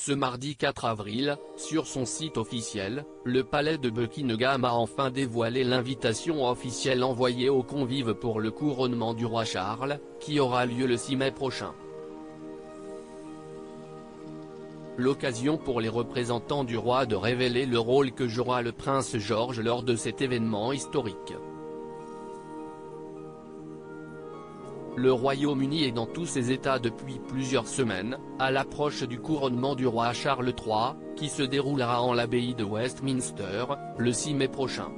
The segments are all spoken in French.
Ce mardi 4 avril, sur son site officiel, le palais de Buckingham a enfin dévoilé l'invitation officielle envoyée aux convives pour le couronnement du roi Charles, qui aura lieu le 6 mai prochain. L'occasion pour les représentants du roi de révéler le rôle que jouera le prince George lors de cet événement historique. Le Royaume-Uni est dans tous ses états depuis plusieurs semaines, à l'approche du couronnement du roi Charles III, qui se déroulera en l'abbaye de Westminster, le 6 mai prochain.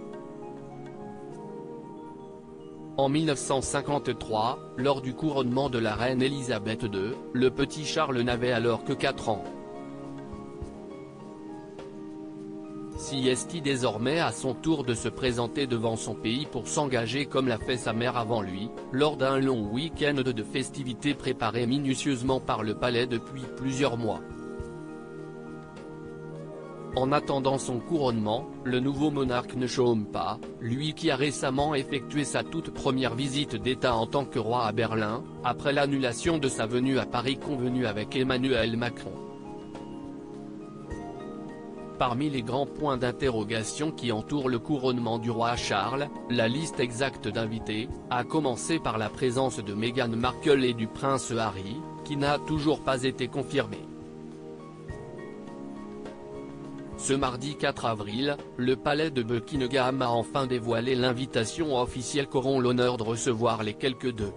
En 1953, lors du couronnement de la reine Elisabeth II, le petit Charles n'avait alors que 4 ans. Si est-il désormais à son tour de se présenter devant son pays pour s'engager comme l'a fait sa mère avant lui, lors d'un long week-end de festivités préparé minutieusement par le palais depuis plusieurs mois. En attendant son couronnement, le nouveau monarque ne chôme pas, lui qui a récemment effectué sa toute première visite d'État en tant que roi à Berlin, après l'annulation de sa venue à Paris convenue avec Emmanuel Macron. Parmi les grands points d'interrogation qui entourent le couronnement du roi Charles, la liste exacte d'invités, à commencer par la présence de Meghan Markle et du prince Harry, qui n'a toujours pas été confirmée. Ce mardi 4 avril, le palais de Buckingham a enfin dévoilé l'invitation officielle qu'auront l'honneur de recevoir les quelques 2,000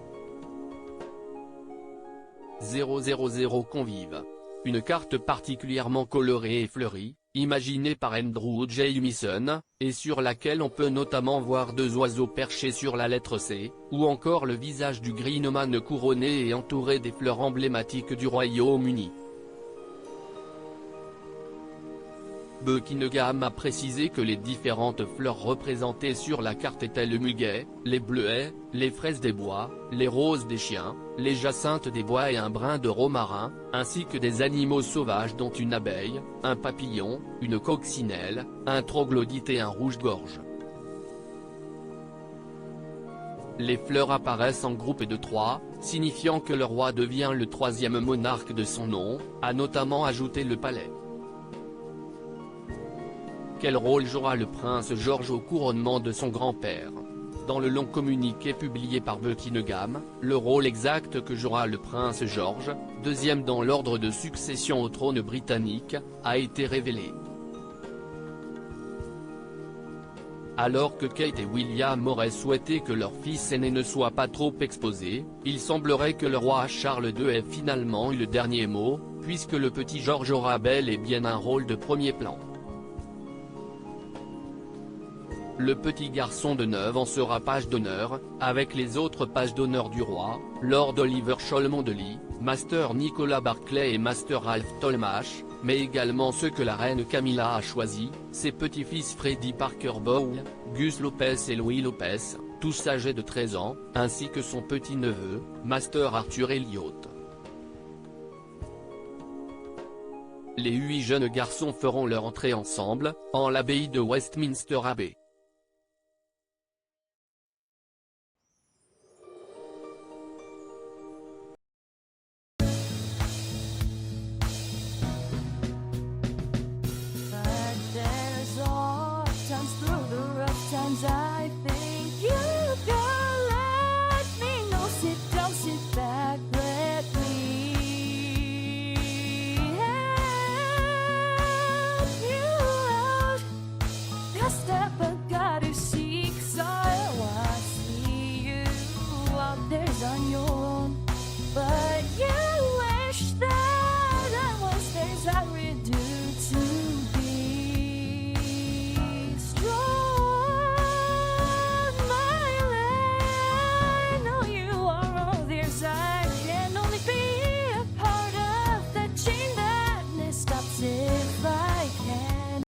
convives. Une carte particulièrement colorée et fleurie, imaginée par Andrew Jamieson, et sur laquelle on peut notamment voir 2 oiseaux perchés sur la lettre C, ou encore le visage du Greenman couronné et entouré des fleurs emblématiques du Royaume-Uni. Buckingham a précisé que les différentes fleurs représentées sur la carte étaient le muguet, les bleuets, les fraises des bois, les roses des chiens, les jacinthes des bois et un brin de romarin, ainsi que des animaux sauvages dont une abeille, un papillon, une coccinelle, un troglodyte et un rouge-gorge. Les fleurs apparaissent en groupe de 3, signifiant que le roi devient le 3e monarque de son nom, a notamment ajouté le palais. Quel rôle jouera le prince George au couronnement de son grand-père? Dans le long communiqué publié par Buckingham, le rôle exact que jouera le prince George, 2e dans l'ordre de succession au trône britannique, a été révélé. Alors que Kate et William auraient souhaité que leur fils aîné ne soit pas trop exposé, il semblerait que le roi Charles II ait finalement eu le dernier mot, puisque le petit George aura bel et bien un rôle de premier plan. Le petit garçon de 9 ans sera page d'honneur, avec les autres pages d'honneur du roi, Lord Oliver Cholmondeley, Master Nicolas Barclay et Master Ralph Tolmache, mais également ceux que la reine Camilla a choisis, ses petits-fils Freddie Parker Bowles, Gus Lopez et Louis Lopez, tous âgés de 13 ans, ainsi que son petit-neveu, Master Arthur Elliott. Les 8 jeunes garçons feront leur entrée ensemble, en l'abbaye de Westminster Abbey.